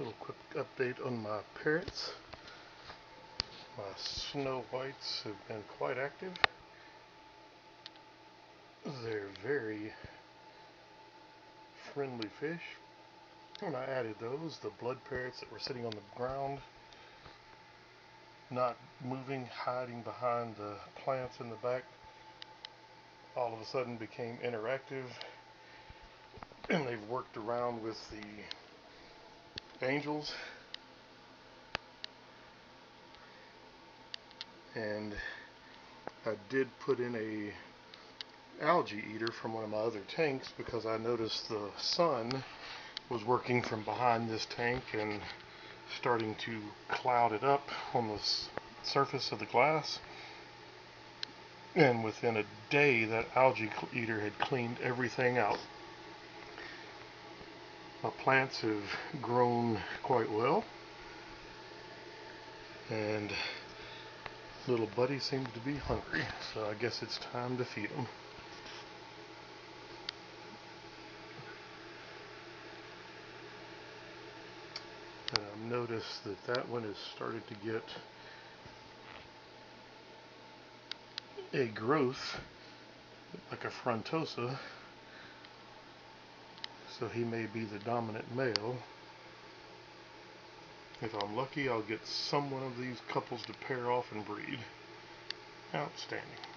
Little quick update on my parrots. My snow whites have been quite active. They're very friendly fish. When I added those, the blood parrots that were sitting on the ground, not moving, hiding behind the plants in the back, all of a sudden became interactive, and they've worked around with the angels. And I did put in a algae eater from one of my other tanks because I noticed the sun was working from behind this tank and starting to cloud it up on the surface of the glass. And within a day, that algae eater had cleaned everything out. My plants have grown quite well, and little buddy seems to be hungry, so I guess it's time to feed him. And I've noticed that one has started to get a growth like a frontosa, so he may be the dominant male. If I'm lucky, I'll get some one of these couples to pair off and breed. Outstanding.